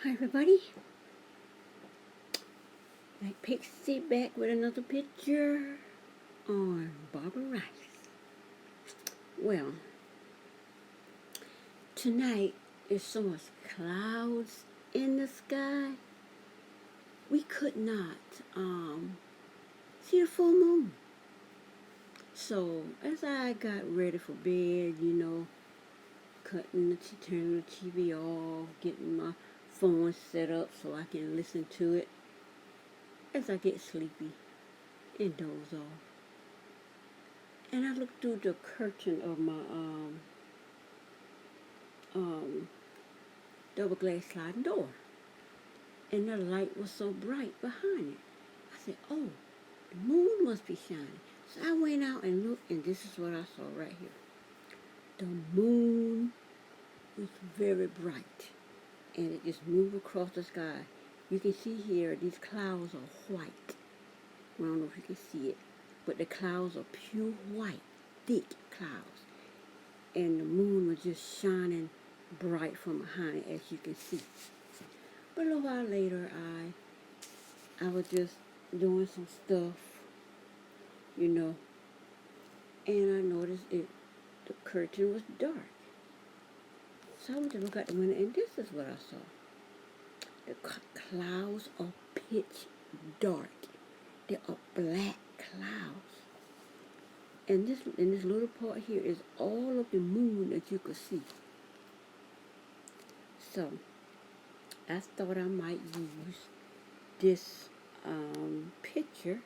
Hi everybody, like Pixie back with another picture on Barbara Rice. Well, tonight is so much clouds in the sky. We could not see the full moon. So as I got ready for bed, turning the TV off, getting my phone set up so I can listen to it as I get sleepy and doze off. And I looked through the curtain of my double glass sliding door, and the light was so bright behind it. I said, "Oh, the moon must be shining." So I went out and looked, and this is what I saw right here. The moon was very bright, and it just moved across the sky. You can see here these clouds are white. I don't know if you can see it, but the clouds are pure white, thick clouds, and the moon was just shining bright from behind it, as you can see. But a little while later, I was just doing some stuff, and I noticed the curtain was dark. So I went to look out the window, and this is what I saw. The clouds are pitch dark. They are black clouds. And this little part here is all of the moon that you could see. So I thought I might use this picture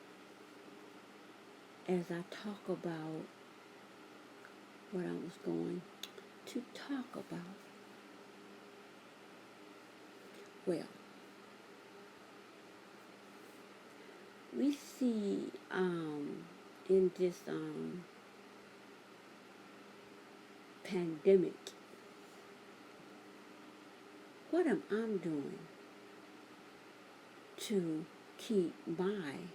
as I talk about what I was going to talk about. Well, we see in this pandemic, what am I doing to keep my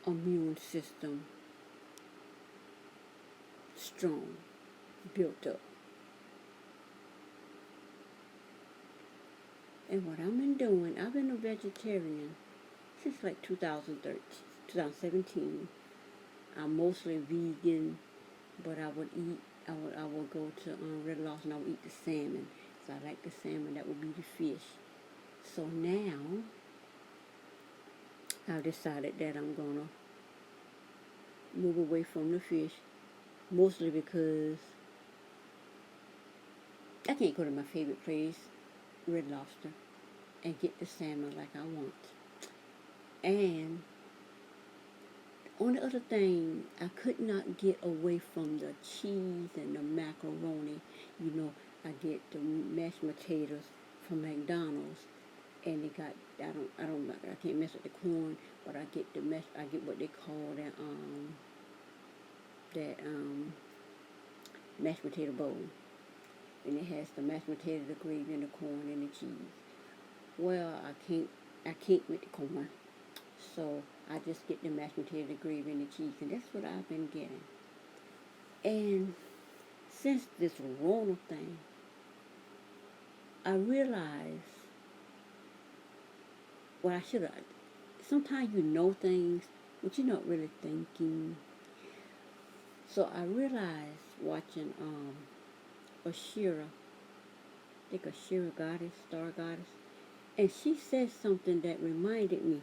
immune system strong, built up? And what I've been doing, I've been a vegetarian since like 2017. I'm mostly vegan, but I would go to Red Lobster and I would eat the salmon. So I like the salmon, that would be the fish. So now, I've decided that I'm gonna move away from the fish, mostly because I can't go to my favorite place, Red Lobster, and get the salmon like I want. And on the other thing, I could not get away from the cheese and the macaroni. I get the mashed potatoes from McDonald's, and they got I can't mess with the corn, but I get what they call that mashed potato bowl, and it has the mashed potato, the gravy, and the corn and the cheese. Well, I can't with the corn, so I just get the mashed potato, the gravy, and the cheese, and that's what I've been getting. And since this Rona thing, I realized what I should have. Sometimes you know things, but you're not really thinking. So I realized watching Ashira, I think Ashira goddess, star goddess, and she said something that reminded me.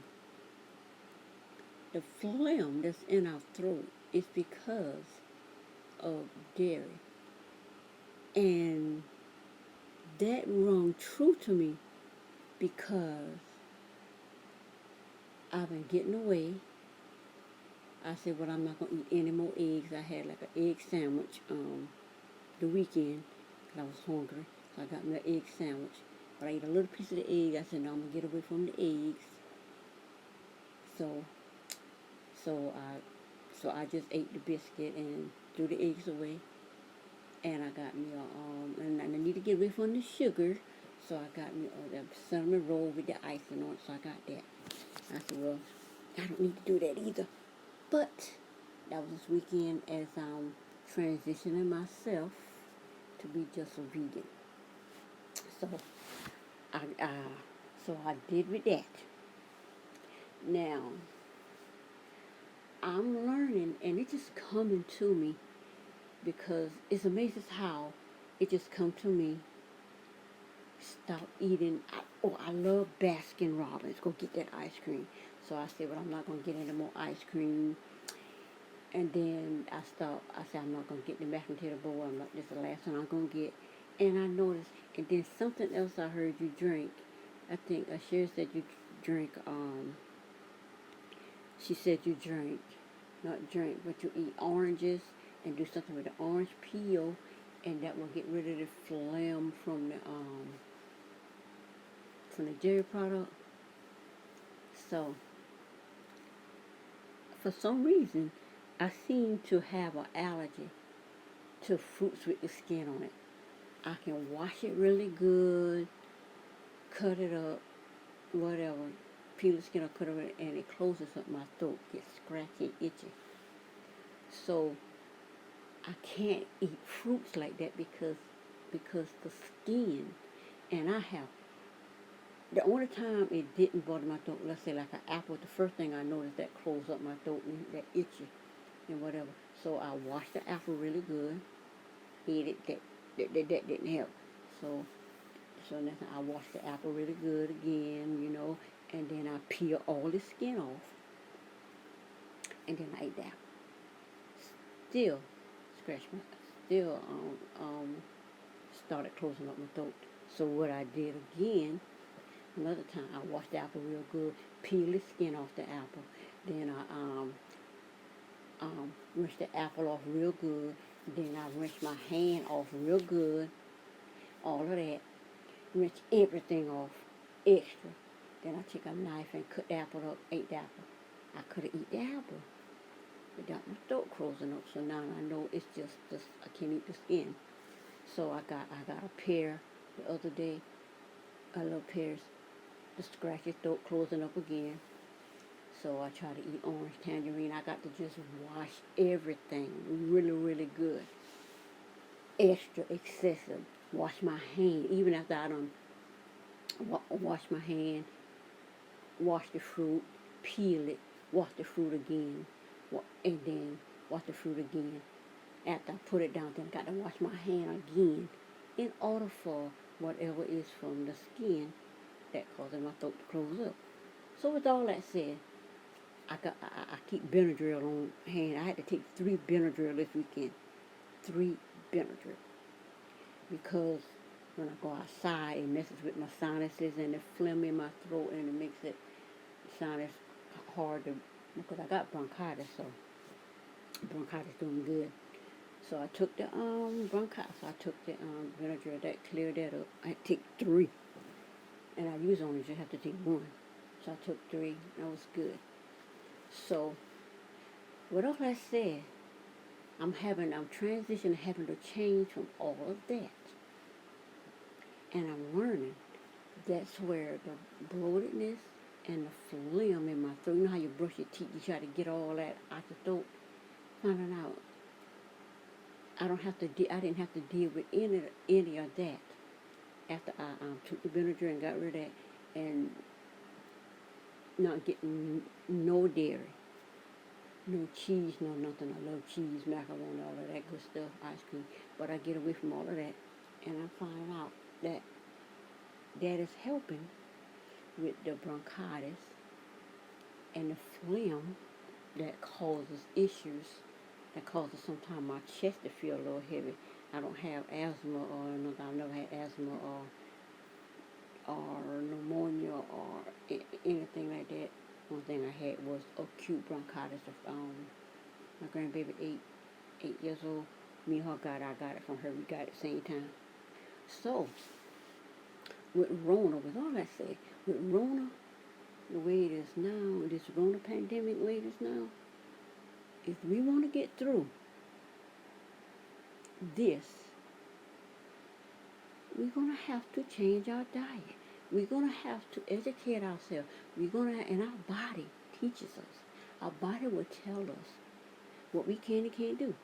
The phlegm that's in our throat is because of dairy. And that rung true to me because I've been getting away. I said, well, I'm not going to eat any more eggs. I had like an egg sandwich the weekend because I was hungry. So I got me an egg sandwich. But I ate a little piece of the egg. I said, no, I'm going to get away from the eggs. So I just ate the biscuit and threw the eggs away. And I got me and I need to get away from the sugar. So I got me the cinnamon roll with the icing on it. So I got that. I said, well, I don't need to do that either. But that was this weekend as I'm transitioning myself to be just a vegan. So So I did with that. Now I'm learning, and it's just coming to me because it's amazing how it just come to me. Stop eating. I love Baskin Robbins. Go get that ice cream. So I said, well, I'm not gonna get any more ice cream. And then I stopped. I said, I'm not gonna get the mashed potato bowl. I'm not. This is the last one I'm gonna get. And I noticed. And then something else I heard you drink. I think Asher said you drink. She said you drink, not drink, but you eat oranges and do something with the orange peel, and that will get rid of the phlegm from the dairy product. So for some reason, I seem to have an allergy to fruits with the skin on it. I can wash it really good, cut it up, whatever, peel the skin or cut it, and it closes up my throat, gets scratchy, itchy. So I can't eat fruits like that because the skin, and I have the only time it didn't bother my throat, let's say like an apple, the first thing I noticed that closed up my throat and that itchy and whatever. So I washed the apple really good, ate it. That didn't help. So next time I washed the apple really good again, and then I peel all the skin off, and then I ate the apple. Still scratch my, still started closing up my throat. So what I did again, another time, I washed the apple real good, peel the skin off the apple. Then I rinsed the apple off real good. Then I rinsed my hand off real good. All of that. Rinse everything off extra. Then I took a knife and cut the apple up, ate the apple. I could have eat the apple without my throat closing up. So now I know it's just I can't eat the skin. So I got a pear the other day. I love pears. The scratchy throat closing up again. So I try to eat orange, tangerine. I got to just wash everything really, really good. Extra excessive. Wash my hand. Even after I done wash my hand, wash the fruit, peel it, wash the fruit again, and then wash the fruit again. After I put it down, then I got to wash my hand again in order for whatever is from the skin that causes my throat to close up. So with all that said, I keep Benadryl on hand. I had to take 3 Benadryl this weekend. 3 Benadryl. Because when I go outside, it messes with my sinuses and the phlegm in my throat, and it makes it sinus hard to, because I got bronchitis, so bronchitis doing good. So I took the bronchitis. I took the Benadryl, that cleared that up. I had to take 3, and I usually only just have to take 1. So I took 3. That was good. So with all that said, I'm transitioning, having to change from all of that. And I'm learning that's where the bloatedness and the phlegm in my throat, you know how you brush your teeth, you try to get all that out your throat, finding out I didn't have to deal with any of that after I took the Benadryl and got rid of that, and not getting no dairy, no cheese, no nothing. I love cheese, macaroni, all of that good stuff, ice cream. But I get away from all of that, and I'm finding out that is helping with the bronchitis and the phlegm that causes issues, that causes sometimes my chest to feel a little heavy. I don't have asthma or nothing. I've never had asthma or pneumonia or anything like that. One thing I had was acute bronchitis. My grandbaby, 8 years old. Me and her I got it from her. We got it at the same time. So, with Rona, with all that said, with Rona, the way it is now, this Rona pandemic way it is now, if we want to get through this, we're going to have to change our diet. We're going to have to educate ourselves. And our body teaches us. Our body will tell us what we can and can't do.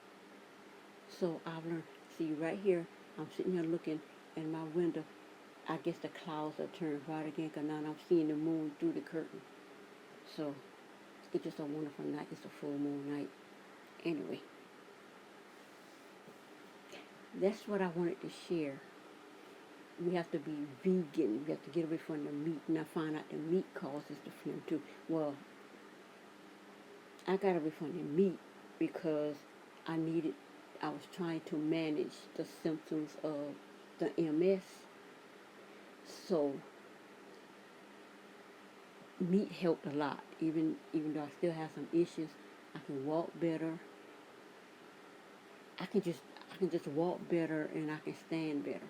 So I've learned, see right here, I'm sitting here looking in my window, I guess the clouds are turned bright again because now I'm seeing the moon through the curtain. So it's just a wonderful night. It's a full moon night. Anyway, that's what I wanted to share. We have to be vegan. We have to get away from the meat. And I find out the meat causes the phlegm too. Well, I got away from the meat because I needed, I was trying to manage the symptoms of the MS. So meat helped a lot. Even though I still have some issues, I can walk better. I can just I can just walk better and I can stand better.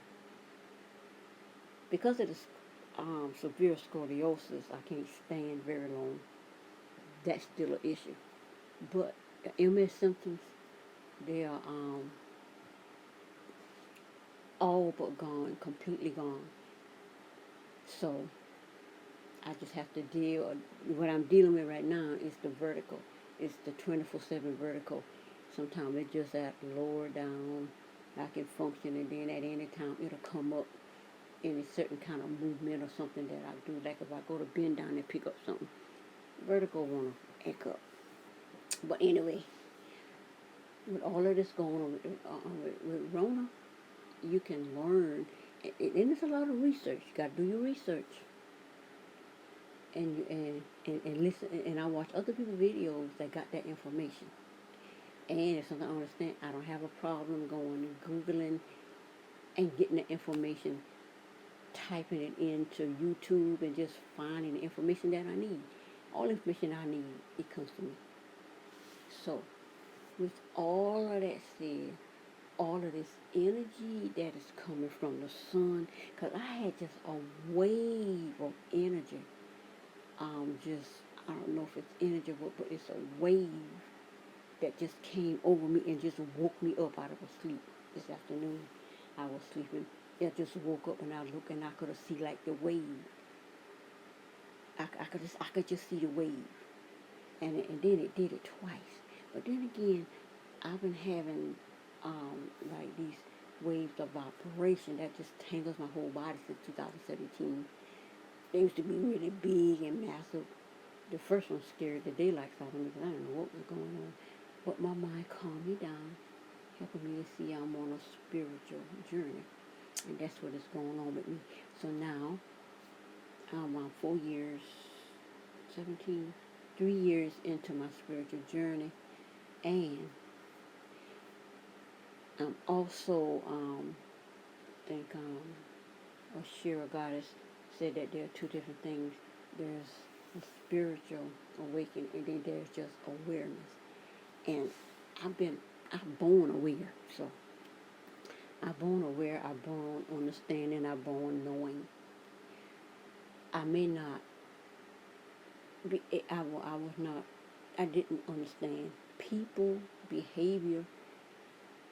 Because of this severe scoliosis, I can't stand very long. That's still an issue. But the MS symptoms, they are all but gone, completely gone. So I just have to deal. What I'm dealing with right now is the vertical. It's the 24/7 vertical. Sometimes it's just at lower down. I can function, and then at any time it'll come up in a certain kind of movement or something that I do. Like if I go to bend down and pick up something, vertigo wanna act up. But anyway, with all of this going on with Rona, you can learn, and it's a lot of research. You got to do your research, and listen. And I watch other people's videos that got that information. And if something I understand, I don't have a problem going and googling and getting the information, typing it into YouTube, and just finding the information that I need. All the information I need, it comes to me. So, with all of that said, all of this energy that is coming from the sun, because I had just a wave of energy. Just, I don't know if it's energy, but it's a wave that just came over me and just woke me up out of a sleep this afternoon. I was sleeping. I just woke up and I looked and I could see like the wave. I could just see the wave, and then it did it twice. But then again, I've been having like these waves of vibration that just tangles my whole body since 2017. They used to be really big and massive. The first one scared the daylights out of me because I didn't know what was going on. But my mind calmed me down, helping me to see I'm on a spiritual journey. And that's what is going on with me. So now, I'm 4 years, 17, 3 years into my spiritual journey. And I'm also, think Ashira Goddess said that there are two different things. There's a spiritual awakening, and then there's just awareness. And I'm born aware. So I'm born aware, I'm born understanding, I'm born knowing. I may not be, I was not, I didn't understand people, behavior,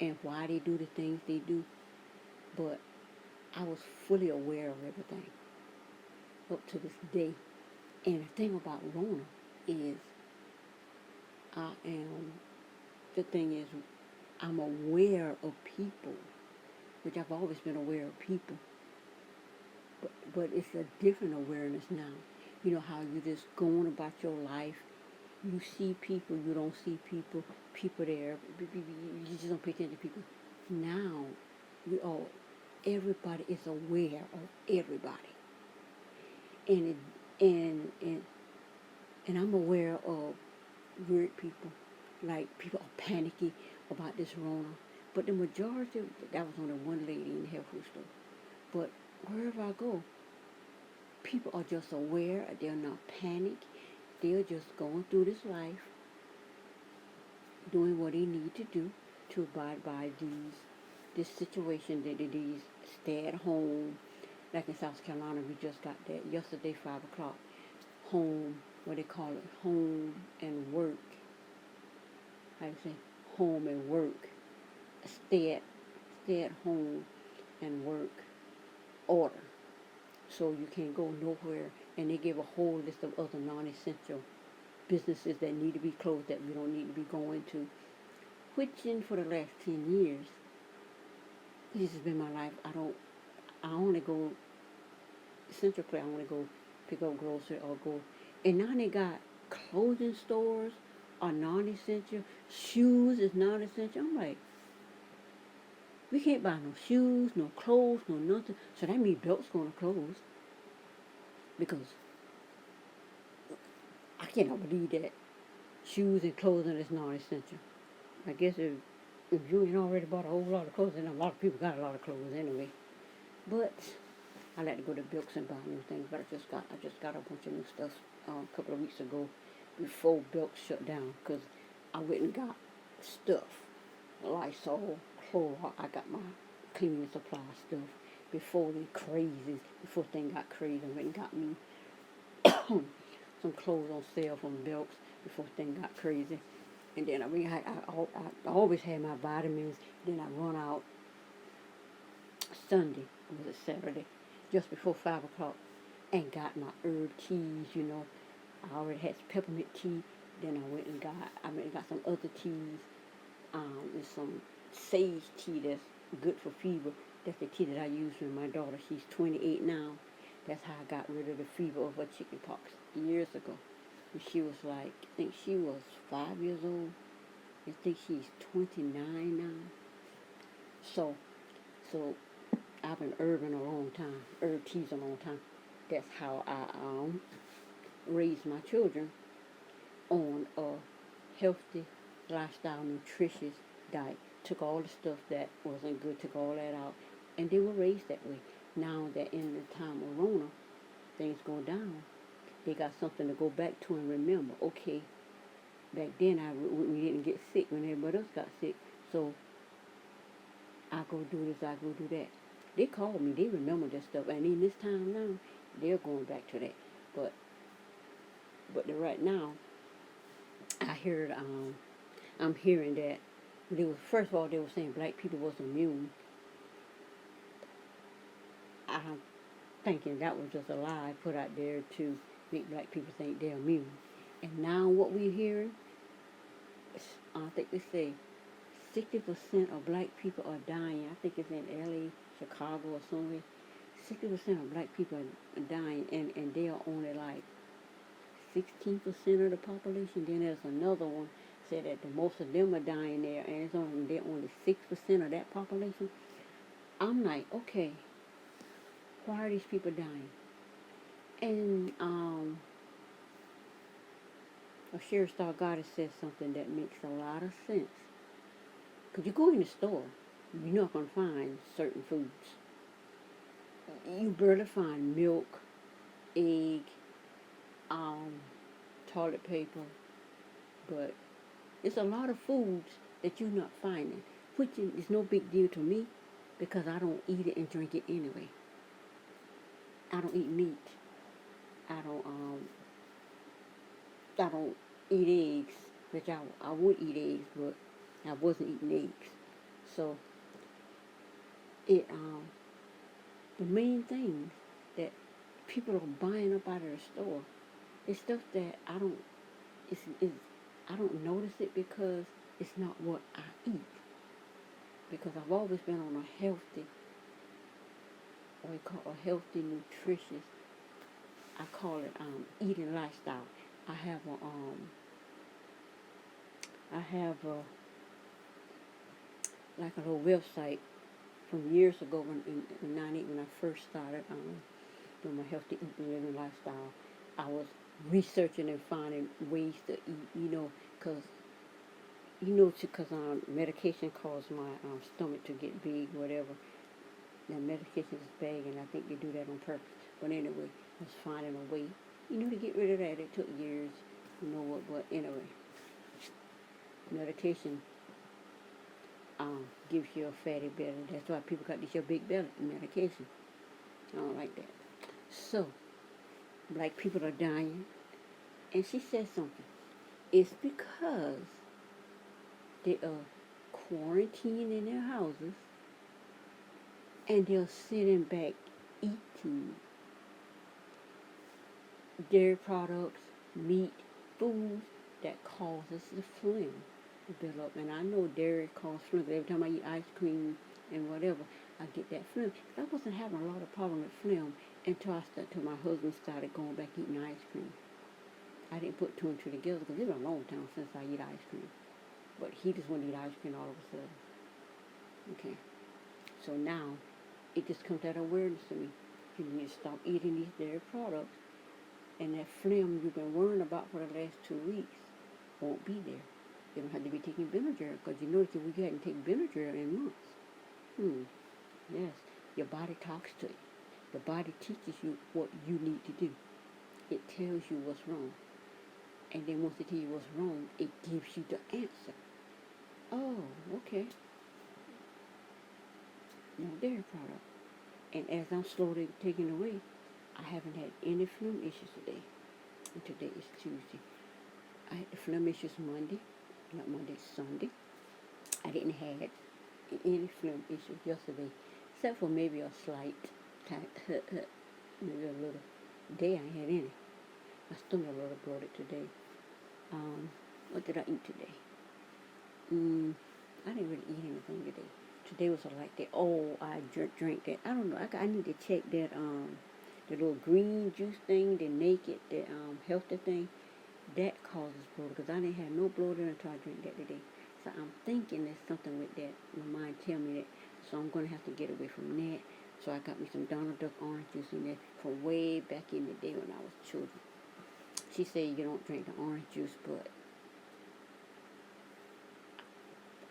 and why they do the things they do, but I was fully aware of everything up to this day. And the thing about Rona is, I am, the thing is, I'm aware of people, which I've always been aware of people, but it's a different awareness now. You know how you just going about your life, you see people, you don't see people, people there, you just don't pay attention to people. Now, we all, everybody is aware of everybody, and and I'm aware of weird people, like people are panicky about this Rona. But the majority, that was only one lady in the health food store. But wherever I go, people are just aware. They're not panicked. They're just going through this life, doing what they need to do to abide by this situation, that these stay at home. Like in South Carolina, we just got that yesterday, 5 o'clock. Home, what they call it, home and work. How do you say? Home and work. Stay at home and work order. So you can't go nowhere. And they give a whole list of other non-essential businesses that need to be closed that we don't need to be going to. Which in for the last 10 years, this has been my life. I only go essential clothes. I want to go pick up grocery or go. And now they got clothing stores are non-essential. Shoes is non-essential. I'm like, we can't buy no shoes, no clothes, no nothing. So that means belts gonna close because I cannot believe that shoes and clothing is non-essential. I guess if you ain't already bought a whole lot of clothes, and a lot of people got a lot of clothes anyway. But I like to go to Bilks and buy new things. But I just got a bunch of new stuff a couple of weeks ago before Bilks shut down because I went and got stuff, Lysol, Clorox. I got my cleaning supply stuff before things got crazy. I went and got me some clothes on sale from Bilks before things got crazy. And then I always had my vitamins. Then I run out Sunday, or was it Saturday, just before 5 o'clock, and got my herb teas, I already had some peppermint tea. Then I went and got some other teas. There's some sage tea that's good for fever. That's the tea that I use with my daughter. She's 28 now. That's how I got rid of the fever of her chicken pox years ago. And she was like, I think she was 5 years old. I think she's 29 now. So I've been herbing a long time, herb teas a long time. That's how I raised my children on a healthy lifestyle, nutritious diet. Took all the stuff that wasn't good, took all that out, and they were raised that way. Now that in the time of Rona, things go down, they got something to go back to and remember. Okay, back then we didn't get sick when everybody else got sick, so I go do this, I go do that. They call me, they remember this stuff, and in this time now, they're going back to that. But right now, I'm hearing that first of all they were saying black people was immune. I'm thinking that was just a lie put out there to make black people think they're immune. And now what we're hearing, I think they say 60% of black people are dying. I think it's in LA, Chicago, or somewhere. 60% of black people are dying, and they are only like 16% of the population. Then there's another one said that the most of them are dying there, and they're only 6% of that population. I'm like, okay, why are these people dying? And a Sherry Star Goddess says something that makes a lot of sense. Because you go in the store, you're not going to find certain foods. You barely find milk, egg, toilet paper, but it's a lot of foods that you're not finding, which is no big deal to me because I don't eat it and drink it anyway. I don't eat meat. I don't eat eggs, which I would eat eggs, but I wasn't eating eggs. So the main things that people are buying up out of the store is stuff that I don't notice it because it's not what I eat. Because I've always been on a healthy, what we call a healthy, nutritious, I call it eating lifestyle. I have like a little website from years ago in 98 when I first started doing my healthy eating living lifestyle. I was researching and finding ways to eat, because medication caused my stomach to get big, whatever. Now medication is big, and I think they do that on purpose. But anyway, I was finding a way, to get rid of that. It took years, but anyway, medication gives you a fatty belly. That's why people got this your big belly medication. I don't like that. So, black people are dying, and she said something. It's because they are quarantined in their houses, and they're sitting back eating dairy products, meat, foods that causes the phlegm to build up. And I know dairy causes phlegm. Every time I eat ice cream and whatever, I get that phlegm. I wasn't having a lot of problem with phlegm Until my husband started going back eating ice cream. I didn't put two and two together because it's been a long time since I eat ice cream. But he just wanted to eat ice cream all of a sudden. Okay. So now it just comes out of awareness to me. You need to stop eating these dairy products, and that phlegm you've been worrying about for the last 2 weeks won't be there. You don't have to be taking Benadryl because you notice that we hadn't taken Benadryl in months. Yes, your body talks to you. The body teaches you what you need to do. It tells you what's wrong. And then once it tells you what's wrong, it gives you the answer. Oh, okay. No dairy product. And as I'm slowly taking away, I haven't had any phlegm issues today. And today is Tuesday. I had the phlegm issues Sunday. I didn't have any phlegm issues yesterday, except for maybe a slight, maybe a little. Today I ain't had any. My stomach a little bloated today. What did I eat today? I didn't really eat anything today. Today was like that. Oh, I drank that. I don't know. I need to check that the little green juice thing, the naked, the healthy thing. That causes bloating because I didn't have no bloating until I drank that today. So I'm thinking there's something with that. My mind tell me that. So I'm gonna have to get away from that. So I got me some Donald Duck orange juice in there from way back in the day when I was children. She said you don't drink the orange juice, but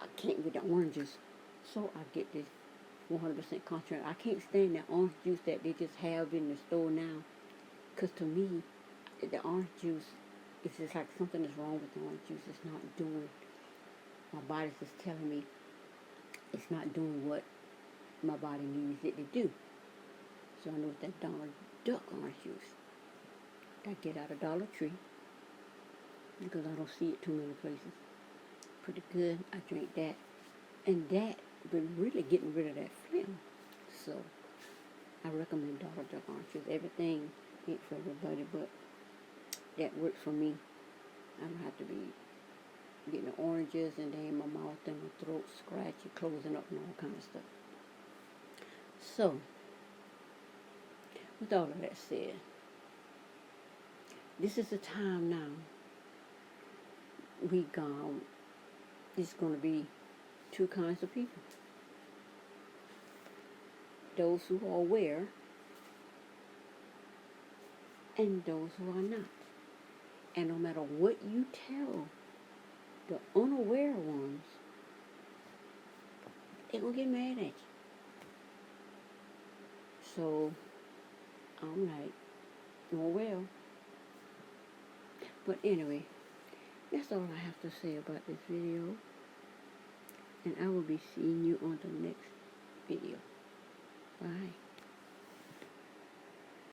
I can't with the oranges. So I get this 100% concentrate. I can't stand that orange juice that they just have in the store now. Because to me, the orange juice, it's just like something is wrong with the orange juice. It's not doing, my body's just telling me it's not doing what my body needs it to do. So I know it's that Donald Duck orange juice I get out of Dollar Tree because I don't see it too many places. Pretty good. I drink that. And that been really getting rid of that phlegm. So I recommend Dollar Duck orange juice. Everything ain't for everybody, but that works for me. I don't have to be getting the oranges and then my mouth and my throat scratchy, closing up and all kind of stuff. So, with all of that said, this is the time now. It's going to be two kinds of people. Those who are aware and those who are not. And no matter what you tell the unaware ones, they're going to get mad at you. So, I'm like, oh well. But anyway, that's all I have to say about this video. And I will be seeing you on the next